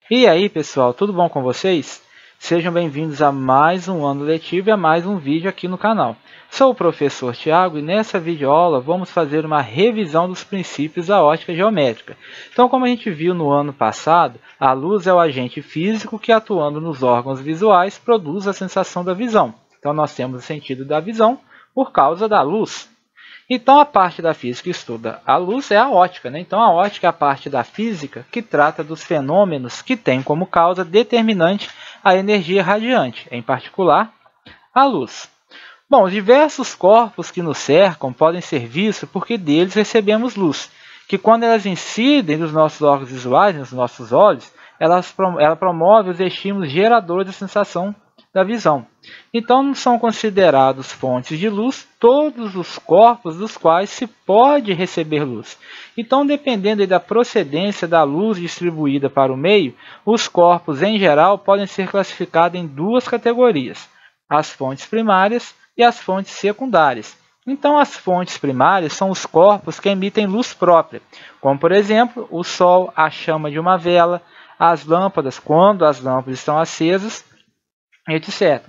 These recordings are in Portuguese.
E aí, pessoal, tudo bom com vocês? Sejam bem-vindos a mais um ano letivo e a mais um vídeo aqui no canal. Sou o professor Tiago e nessa videoaula vamos fazer uma revisão dos princípios da ótica geométrica. Então, como a gente viu no ano passado, a luz é o agente físico que, atuando nos órgãos visuais, produz a sensação da visão. Então, nós temos o sentido da visão por causa da luz. Então, a parte da física que estuda a luz é a ótica, né? Então, a ótica é a parte da física que trata dos fenômenos que têm como causa determinante a energia radiante, em particular, a luz. Bom, os diversos corpos que nos cercam podem ser vistos porque deles recebemos luz, que quando elas incidem nos nossos órgãos visuais, nos nossos olhos, ela promove os estímulos geradores da sensação da visão. Então, não são considerados fontes de luz todos os corpos dos quais se pode receber luz. Então, dependendo da procedência da luz distribuída para o meio, os corpos, em geral, podem ser classificados em duas categorias: as fontes primárias e as fontes secundárias. Então, as fontes primárias são os corpos que emitem luz própria, como, por exemplo, o Sol, a chama de uma vela, as lâmpadas, quando as lâmpadas estão acesas, etc.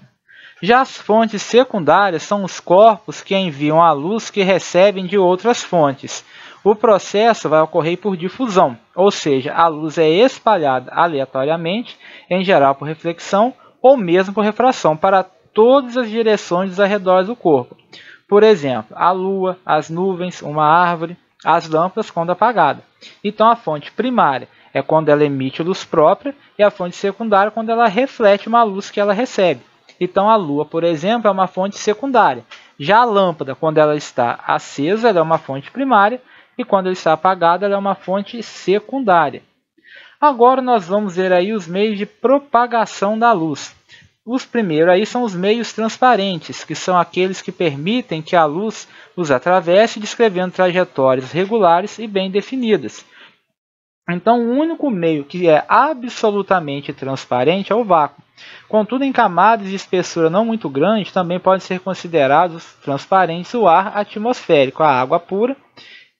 Já as fontes secundárias são os corpos que enviam a luz que recebem de outras fontes. O processo vai ocorrer por difusão, ou seja, a luz é espalhada aleatoriamente, em geral por reflexão ou mesmo por refração, para todas as direções dos arredores do corpo. Por exemplo, a lua, as nuvens, uma árvore, as lâmpadas quando apagada. Então, a fonte primária é quando ela emite luz própria e a fonte secundária quando ela reflete uma luz que ela recebe. Então, a lua, por exemplo, é uma fonte secundária. Já a lâmpada, quando ela está acesa, ela é uma fonte primária e quando ela está apagada, ela é uma fonte secundária. Agora, nós vamos ver aí os meios de propagação da luz. Os primeiros aí são os meios transparentes, que são aqueles que permitem que a luz os atravesse, descrevendo trajetórias regulares e bem definidas. Então, o único meio que é absolutamente transparente é o vácuo. Contudo, em camadas de espessura não muito grande, também podem ser considerados transparentes o ar atmosférico, a água pura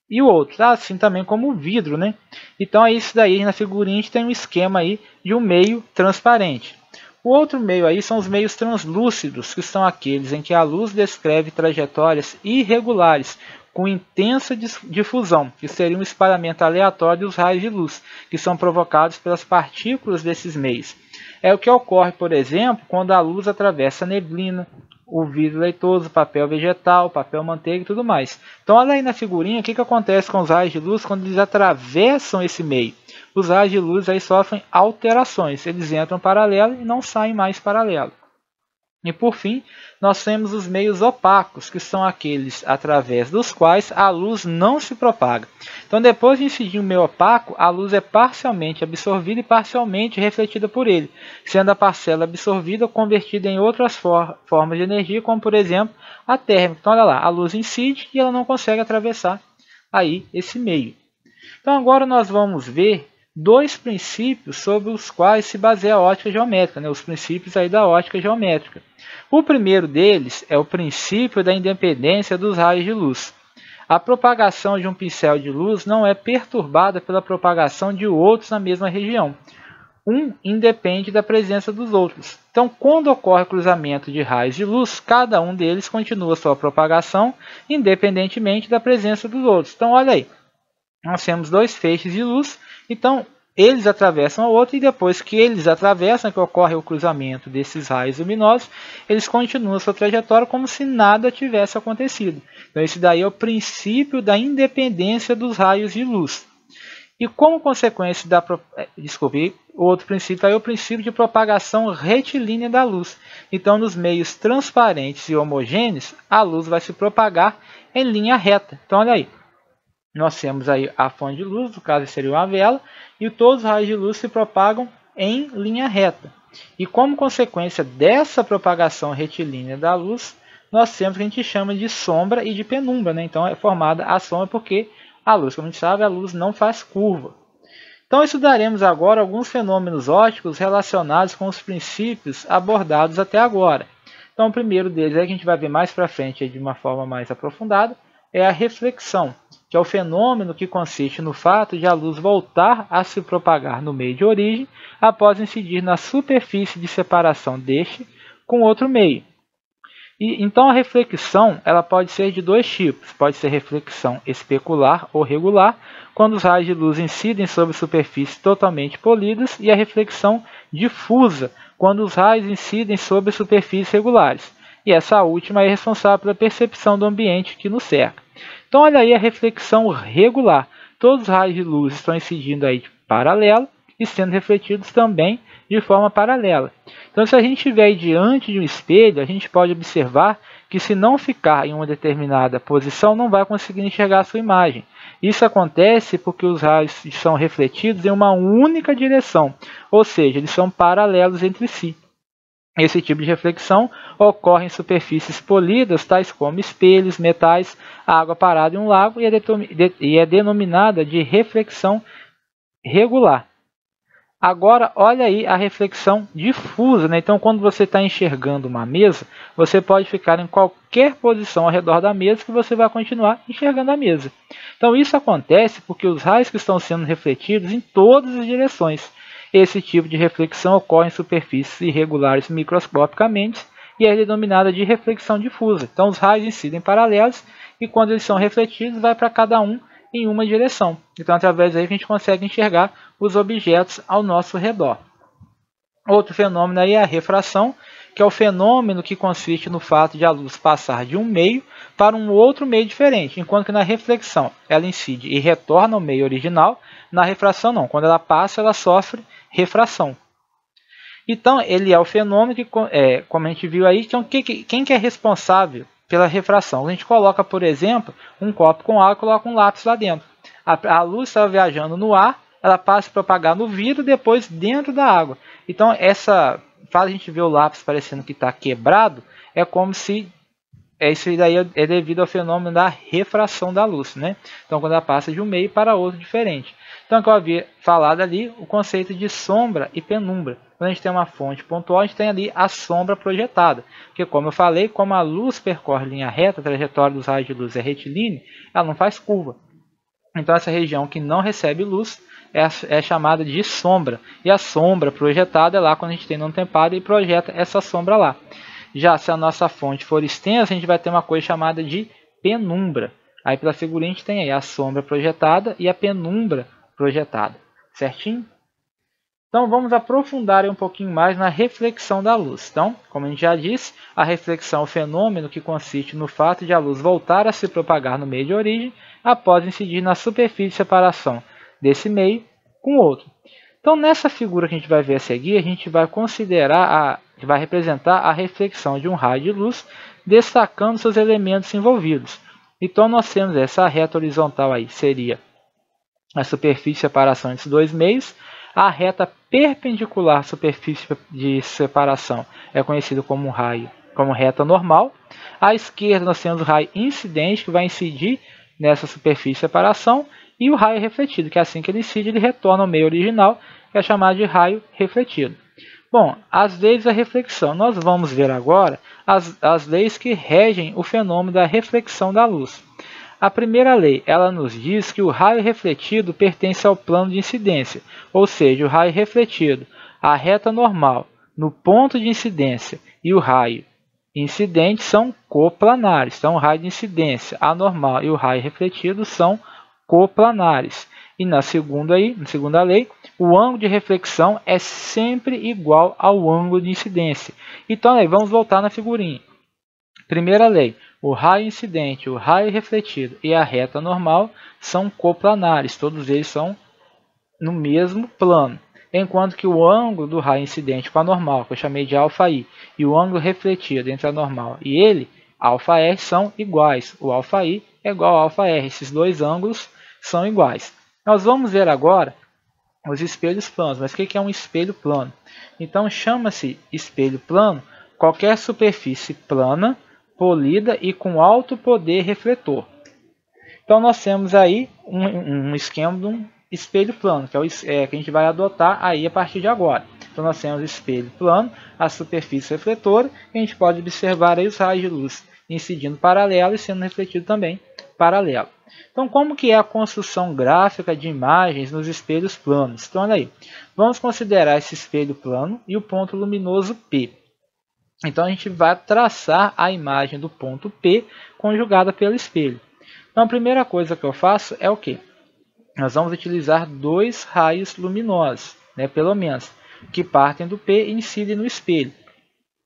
e o outro, assim também como o vidro, né? Então, é isso daí, na figurinha a gente tem um esquema aí de um meio transparente. O outro meio aí são os meios translúcidos, que são aqueles em que a luz descreve trajetórias irregulares, com intensa difusão, que seria um espalhamento aleatório dos raios de luz, que são provocados pelas partículas desses meios. É o que ocorre, por exemplo, quando a luz atravessa a neblina, o vidro leitoso, papel vegetal, papel manteiga e tudo mais. Então, olha aí na figurinha o que acontece com os raios de luz quando eles atravessam esse meio. Os raios de luz aí sofrem alterações, eles entram paralelo e não saem mais paralelo. E por fim, nós temos os meios opacos, que são aqueles através dos quais a luz não se propaga. Então, depois de incidir um meio opaco, a luz é parcialmente absorvida e parcialmente refletida por ele, sendo a parcela absorvida convertida em outras formas de energia, como por exemplo a térmica. Então, olha lá, a luz incide e ela não consegue atravessar aí esse meio. Então, agora nós vamos ver dois princípios sobre os quais se baseia a ótica geométrica, né? Os princípios aí da ótica geométrica. O primeiro deles é o princípio da independência dos raios de luz. A propagação de um pincel de luz não é perturbada pela propagação de outros na mesma região. Um independe da presença dos outros. Então, quando ocorre cruzamento de raios de luz, cada um deles continua sua propagação independentemente da presença dos outros. Então, olha aí. Nós temos dois feixes de luz, então eles atravessam o outro e depois que eles atravessam, que ocorre o cruzamento desses raios luminosos, eles continuam sua trajetória como se nada tivesse acontecido. Então esse daí é o princípio da independência dos raios de luz. E como consequência o outro princípio é o princípio de propagação retilínea da luz. Então nos meios transparentes e homogêneos, a luz vai se propagar em linha reta. Então olha aí. Nós temos aí a fonte de luz, no caso seria uma vela, e todos os raios de luz se propagam em linha reta. E como consequência dessa propagação retilínea da luz, nós temos o que a gente chama de sombra e de penumbra, né? Então é formada a sombra porque a luz, como a gente sabe, a luz não faz curva. Então estudaremos agora alguns fenômenos ópticos relacionados com os princípios abordados até agora. Então o primeiro deles, que a gente vai ver mais para frente de uma forma mais aprofundada, é a reflexão. que é o fenômeno que consiste no fato de a luz voltar a se propagar no meio de origem após incidir na superfície de separação deste com outro meio. Então a reflexão ela pode ser de dois tipos, pode ser reflexão especular ou regular, quando os raios de luz incidem sobre superfícies totalmente polidas, e a reflexão difusa, quando os raios incidem sobre superfícies regulares. E essa última é responsável pela percepção do ambiente que nos cerca. Então olha aí a reflexão regular. Todos os raios de luz estão incidindo aí de paralelo e sendo refletidos também de forma paralela. Então se a gente estiver diante de um espelho, a gente pode observar que se não ficar em uma determinada posição, não vai conseguir enxergar a sua imagem. Isso acontece porque os raios são refletidos em uma única direção, ou seja, eles são paralelos entre si. Esse tipo de reflexão ocorre em superfícies polidas, tais como espelhos, metais, água parada em um lago, e é denominada de reflexão regular. Agora, olha aí a reflexão difusa, né? Então, quando você está enxergando uma mesa, você pode ficar em qualquer posição ao redor da mesa que você vai continuar enxergando a mesa. Então, isso acontece porque os raios que estão sendo refletidos em todas as direções. Esse tipo de reflexão ocorre em superfícies irregulares microscopicamente e é denominada de reflexão difusa. Então, os raios incidem paralelos e quando eles são refletidos, vai para cada um em uma direção. Então, através daí a gente consegue enxergar os objetos ao nosso redor. Outro fenômeno aí é a refração, que é o fenômeno que consiste no fato de a luz passar de um meio para um outro meio diferente, enquanto que na reflexão ela incide e retorna ao meio original, na refração não, quando ela passa ela sofre refração. Então ele é o fenômeno que, como a gente viu aí, quem que é responsável pela refração? A gente coloca, por exemplo, um copo com água e coloca um lápis lá dentro. A luz está viajando no ar, ela passa a se propagar no vidro, depois dentro da água. Então essa faz a gente ver o lápis parecendo que está quebrado, é como se isso daí é devido ao fenômeno da refração da luz, né? Então quando ela passa de um meio para outro diferente. Então que eu havia falado ali o conceito de sombra e penumbra. Quando a gente tem uma fonte pontual, a gente tem ali a sombra projetada. Porque como eu falei, como a luz percorre linha reta, a trajetória dos raios de luz é retilínea, ela não faz curva. Então essa região que não recebe luz é chamada de sombra. E a sombra projetada é lá quando a gente tem não tempada e projeta essa sombra lá. Já se a nossa fonte for extensa, a gente vai ter uma coisa chamada de penumbra. Aí pela figurinha a gente tem aí a sombra projetada e a penumbra projetada. Certinho? Então vamos aprofundar um pouquinho mais na reflexão da luz. Então, como a gente já disse, a reflexão é o fenômeno que consiste no fato de a luz voltar a se propagar no meio de origem após incidir na superfície de separação desse meio com outro. Então nessa figura que a gente vai ver a seguir, a gente vai vai representar a reflexão de um raio de luz, destacando seus elementos envolvidos. Então nós temos essa reta horizontal aí, seria a superfície de separação entre os dois meios. A reta perpendicular à superfície de separação é conhecida como reta normal. À esquerda nós temos o raio incidente, que vai incidir nessa superfície de separação, e o raio refletido, que assim que ele incide, ele retorna ao meio original, que é chamado de raio refletido. Bom, as leis da reflexão. Nós vamos ver agora as leis que regem o fenômeno da reflexão da luz. A primeira lei, ela nos diz que o raio refletido pertence ao plano de incidência, ou seja, o raio refletido, a reta normal, no ponto de incidência, e o raio incidente são coplanares. Então, o raio de incidência, a normal e o raio refletido são coplanares. E na segunda lei, o ângulo de reflexão é sempre igual ao ângulo de incidência. Então, aí, vamos voltar na figurinha. Primeira lei, o raio incidente, o raio refletido e a reta normal são coplanares, todos eles são no mesmo plano. Enquanto que o ângulo do raio incidente com a normal, que eu chamei de αi, e o ângulo refletido entre a normal e ele, αr, são iguais. O αi é igual ao αr, esses dois ângulos são iguais. Nós vamos ver agora os espelhos planos. Mas o que é um espelho plano? Então chama-se espelho plano qualquer superfície plana, polida e com alto poder refletor. Então nós temos aí um esquema de um espelho plano, que é que a gente vai adotar aí a partir de agora. Então nós temos espelho plano, a superfície refletora, e a gente pode observar aí os raios de luz incidindo paralelo e sendo refletido também paralelo. Então, como que é a construção gráfica de imagens nos espelhos planos? Então, olha aí, vamos considerar esse espelho plano e o ponto luminoso P. Então, a gente vai traçar a imagem do ponto P conjugada pelo espelho. Então, a primeira coisa que eu faço é o quê? Nós vamos utilizar dois raios luminosos, né, pelo menos, que partem do P e incidem no espelho.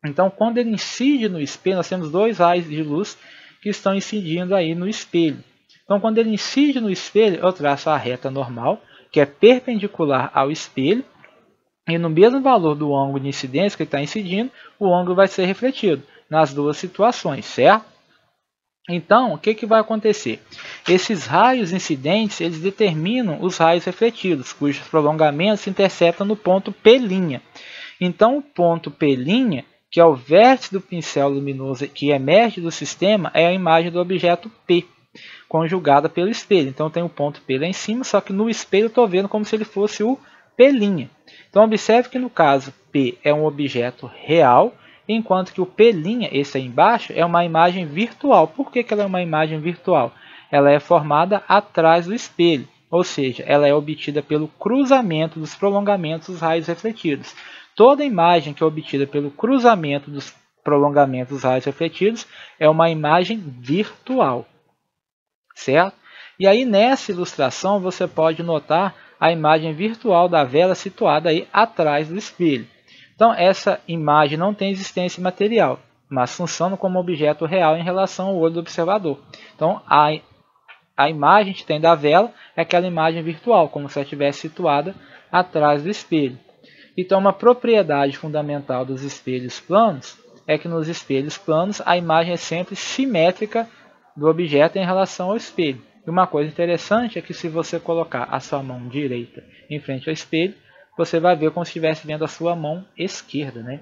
Então, quando ele incide no espelho, nós temos dois raios de luz que estão incidindo aí no espelho. Então, quando ele incide no espelho, eu traço a reta normal, que é perpendicular ao espelho, e no mesmo valor do ângulo de incidência que ele está incidindo, o ângulo vai ser refletido nas duas situações, certo? Então, o que vai acontecer? Esses raios incidentes, eles determinam os raios refletidos, cujos prolongamentos se interceptam no ponto P'. Então, o ponto P', que é o vértice do pincel luminoso que emerge do sistema, é a imagem do objeto P, conjugada pelo espelho. Então, tem o ponto P lá em cima, só que no espelho eu estou vendo como se ele fosse o P'. Então, observe que no caso P é um objeto real, enquanto que o P', esse aí embaixo, é uma imagem virtual. Por que ela é uma imagem virtual? Ela é formada atrás do espelho, ou seja, ela é obtida pelo cruzamento dos prolongamentos dos raios refletidos. Toda imagem que é obtida pelo cruzamento dos prolongamentos dos raios refletidos é uma imagem virtual, certo? E aí nessa ilustração você pode notar a imagem virtual da vela situada aí atrás do espelho. Então essa imagem não tem existência material, mas funciona como objeto real em relação ao olho do observador. Então a imagem que tem da vela é aquela imagem virtual, como se ela estivesse situada atrás do espelho. Então, uma propriedade fundamental dos espelhos planos é que nos espelhos planos a imagem é sempre simétrica do objeto em relação ao espelho. E uma coisa interessante é que se você colocar a sua mão direita em frente ao espelho, você vai ver como se estivesse vendo a sua mão esquerda, né?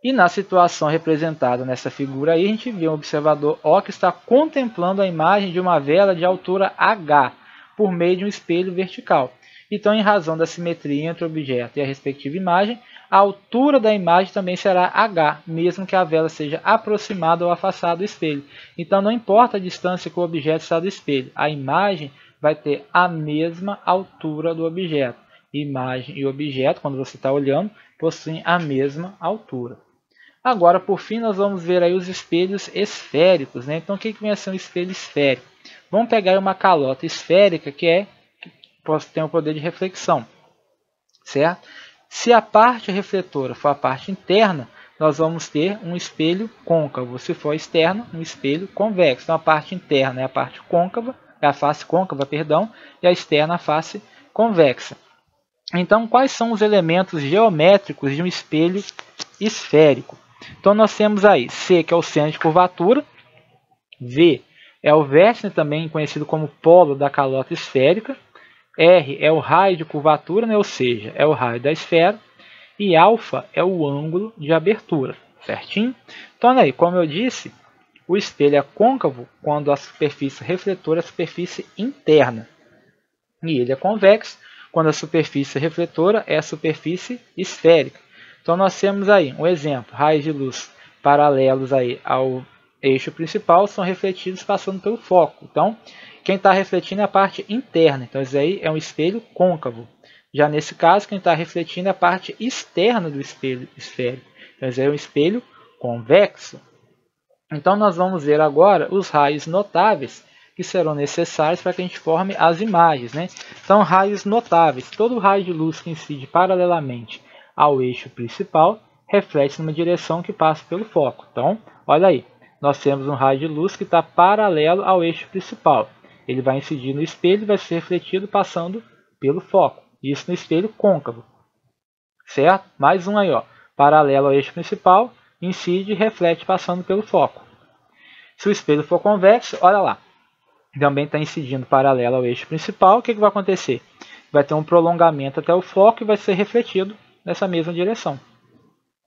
E na situação representada nessa figura aí, a gente vê um observador O que está contemplando a imagem de uma vela de altura H, por meio de um espelho vertical. Então, em razão da simetria entre o objeto e a respectiva imagem, a altura da imagem também será H, mesmo que a vela seja aproximada ou afastada do espelho. Então, não importa a distância que o objeto está do espelho, a imagem vai ter a mesma altura do objeto. Imagem e objeto, quando você está olhando, possuem a mesma altura. Agora, por fim, nós vamos ver aí os espelhos esféricos, né? Então, o que vem a ser um espelho esférico? Vamos pegar uma calota esférica que tem o poder de reflexão, certo? Se a parte refletora for a parte interna, nós vamos ter um espelho côncavo. Se for externo, um espelho convexo. Então, a parte interna é a parte côncava, é a face côncava, perdão, e a externa a face convexa. Então, quais são os elementos geométricos de um espelho esférico? Então, nós temos aí C, que é o centro de curvatura, V é o vértice, também conhecido como polo da calota esférica, R é o raio de curvatura, né, ou seja, é o raio da esfera, e alfa é o ângulo de abertura, certinho? Então, olha aí, como eu disse, o espelho é côncavo quando a superfície refletora é a superfície interna, e ele é convexo quando a superfície refletora é a superfície esférica. Então, nós temos aí um exemplo, raios de luz paralelos aí ao eixo principal são refletidos passando pelo foco. Então, quem está refletindo é a parte interna. Então, isso aí é um espelho côncavo. Já nesse caso, quem está refletindo é a parte externa do espelho esférico. Então, isso aí é um espelho convexo. Então, nós vamos ver agora os raios notáveis que serão necessários para que a gente forme as imagens, né? Então, raios notáveis. Todo raio de luz que incide paralelamente ao eixo principal reflete numa direção que passa pelo foco. Então, olha aí. Nós temos um raio de luz que está paralelo ao eixo principal. Ele vai incidir no espelho e vai ser refletido passando pelo foco. Isso no espelho côncavo. Certo? Mais um aí, ó. Paralelo ao eixo principal, incide e reflete passando pelo foco. Se o espelho for convexo, olha lá. Também está incidindo paralelo ao eixo principal. O que vai acontecer? Vai ter um prolongamento até o foco e vai ser refletido nessa mesma direção.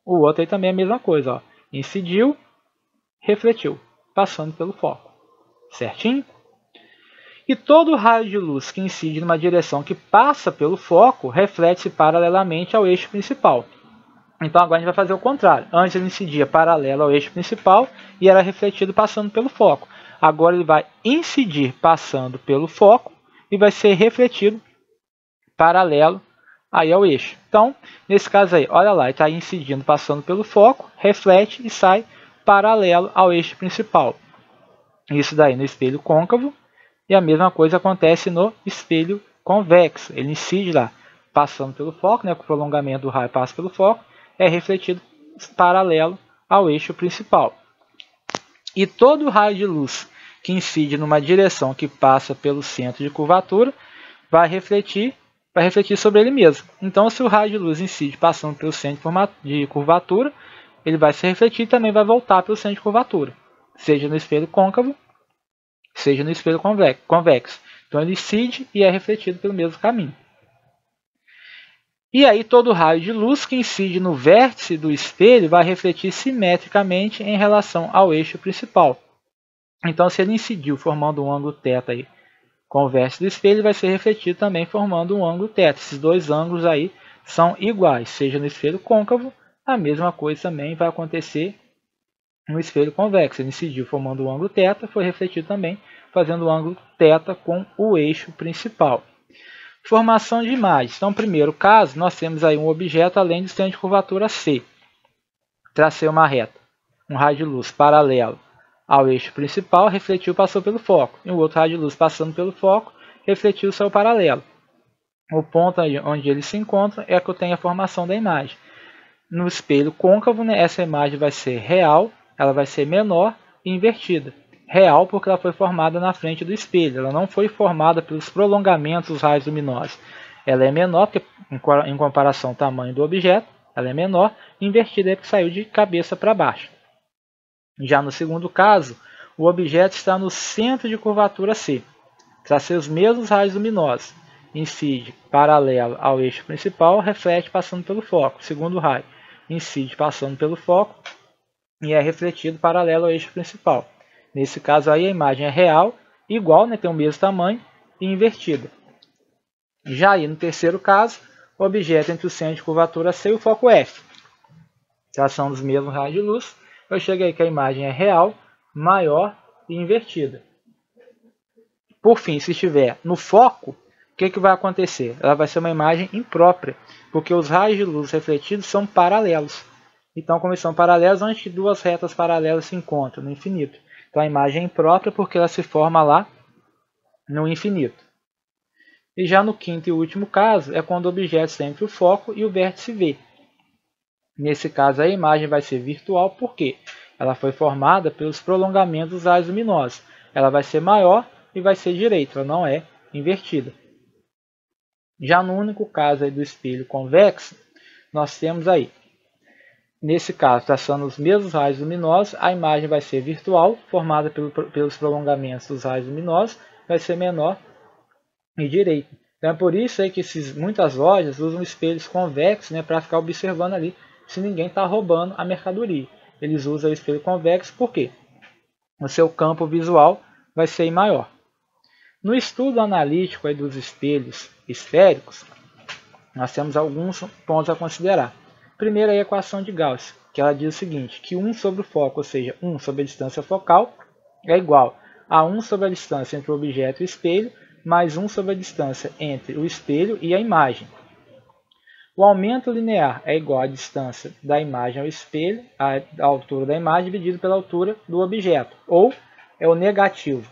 O outro aí também é a mesma coisa, ó. Incidiu, refletiu, passando pelo foco, certinho? E todo raio de luz que incide numa direção que passa pelo foco reflete-se paralelamente ao eixo principal. Então agora a gente vai fazer o contrário. Antes ele incidia paralelo ao eixo principal e era refletido passando pelo foco. Agora ele vai incidir passando pelo foco e vai ser refletido paralelo aí ao eixo. Então, nesse caso aí, olha lá, ele está incidindo passando pelo foco, reflete e sai paralelo ao eixo principal. Isso daí no espelho côncavo. E a mesma coisa acontece no espelho convexo. Ele incide lá, passando pelo foco, né, com o prolongamento do raio passa pelo foco, é refletido paralelo ao eixo principal. E todo raio de luz que incide numa direção que passa pelo centro de curvatura vai refletir sobre ele mesmo. Então, se o raio de luz incide passando pelo centro de curvatura, ele vai se refletir e também vai voltar pelo centro de curvatura, seja no espelho côncavo, seja no espelho convexo. Então ele incide e é refletido pelo mesmo caminho. E aí todo raio de luz que incide no vértice do espelho vai refletir simetricamente em relação ao eixo principal. Então se ele incidiu formando um ângulo θ aí com o vértice do espelho, vai ser refletido também formando um ângulo θ. Esses dois ângulos aí são iguais, seja no espelho côncavo, a mesma coisa também vai acontecer no espelho convexo. Ele incidiu formando o ângulo θ, foi refletido também fazendo o ângulo θ com o eixo principal. Formação de imagens. Então, no primeiro caso, nós temos aí um objeto além do centro de curvatura C. Tracei uma reta, um raio de luz paralelo ao eixo principal, refletiu, passou pelo foco. E o outro raio de luz passando pelo foco, refletiu, saiu paralelo. O ponto onde eles se encontram é que eu tenho a formação da imagem. No espelho côncavo, né, essa imagem vai ser real, ela vai ser menor e invertida. Real porque ela foi formada na frente do espelho, ela não foi formada pelos prolongamentos dos raios luminosos. Ela é menor, porque em comparação ao tamanho do objeto, ela é menor, e invertida é porque saiu de cabeça para baixo. Já no segundo caso, o objeto está no centro de curvatura C. Tracei os mesmos raios luminosos. Incide paralelo ao eixo principal, reflete passando pelo foco. Segundo raio, incide passando pelo foco e é refletido paralelo ao eixo principal. Nesse caso aí a imagem é real, igual, né, tem o mesmo tamanho e invertida. Já aí no terceiro caso, o objeto entre o centro de curvatura C e o foco F. Tração dos mesmos raios de luz. Eu cheguei que a imagem é real, maior e invertida. Por fim, se estiver no foco, o que vai acontecer? Ela vai ser uma imagem imprópria, porque os raios de luz refletidos são paralelos. Então, como eles são paralelos, onde duas retas paralelas se encontram? No infinito. Então, a imagem é imprópria porque ela se forma lá no infinito. E já no quinto e último caso, é quando o objeto está entre o foco e o vértice V. Nesse caso, a imagem vai ser virtual porque ela foi formada pelos prolongamentos dos raios luminosos. Ela vai ser maior e vai ser direita, ela não é invertida. Já no único caso aí do espelho convexo, nós temos aí, nesse caso, traçando os mesmos raios luminosos, a imagem vai ser virtual, formada pelos prolongamentos dos raios luminosos, vai ser menor e direita. Então é por isso aí que muitas lojas usam espelhos convexos, né, para ficar observando ali se ninguém está roubando a mercadoria. Eles usam o espelho convexo porque o seu campo visual vai ser maior. No estudo analítico aí dos espelhos esféricos, nós temos alguns pontos a considerar. Primeiro, a equação de Gauss, que ela diz o seguinte, que 1 sobre o foco, ou seja, 1 sobre a distância focal, é igual a 1 sobre a distância entre o objeto e o espelho, mais 1 sobre a distância entre o espelho e a imagem. O aumento linear é igual à distância da imagem ao espelho, a altura da imagem, dividido pela altura do objeto, ou é o negativo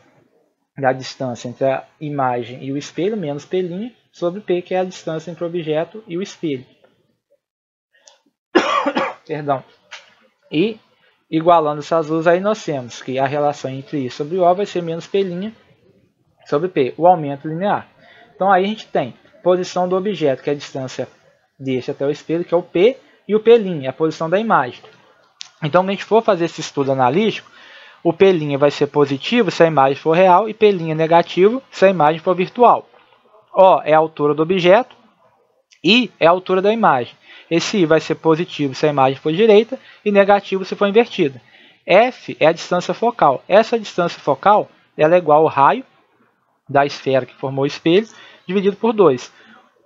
da distância entre a imagem e o espelho, menos P', sobre P, que é a distância entre o objeto e o espelho. Perdão. E, igualando essas duas, aí nós temos que a relação entre I sobre O vai ser menos P' sobre P, o aumento linear. Então aí a gente tem posição do objeto, que é a distância deste até o espelho, que é o P, e o P', a posição da imagem. Então, quando a gente for fazer esse estudo analítico, o P' vai ser positivo se a imagem for real e P' negativo se a imagem for virtual. O é a altura do objeto, I é a altura da imagem. Esse I vai ser positivo se a imagem for direita e negativo se for invertida. F é a distância focal. Essa distância focal ela é igual ao raio da esfera que formou o espelho, dividido por 2.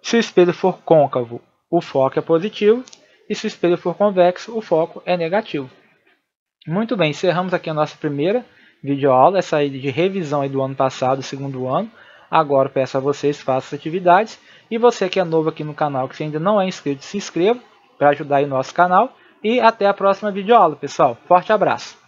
Se o espelho for côncavo, o foco é positivo. e se o espelho for convexo, o foco é negativo. Muito bem, encerramos aqui a nossa primeira videoaula, essa aí de revisão aí do ano passado, segundo ano. Agora peço a vocês que façam as atividades. E você que é novo aqui no canal, que ainda não é inscrito, se inscreva para ajudar aí o nosso canal. E até a próxima videoaula, pessoal. Forte abraço!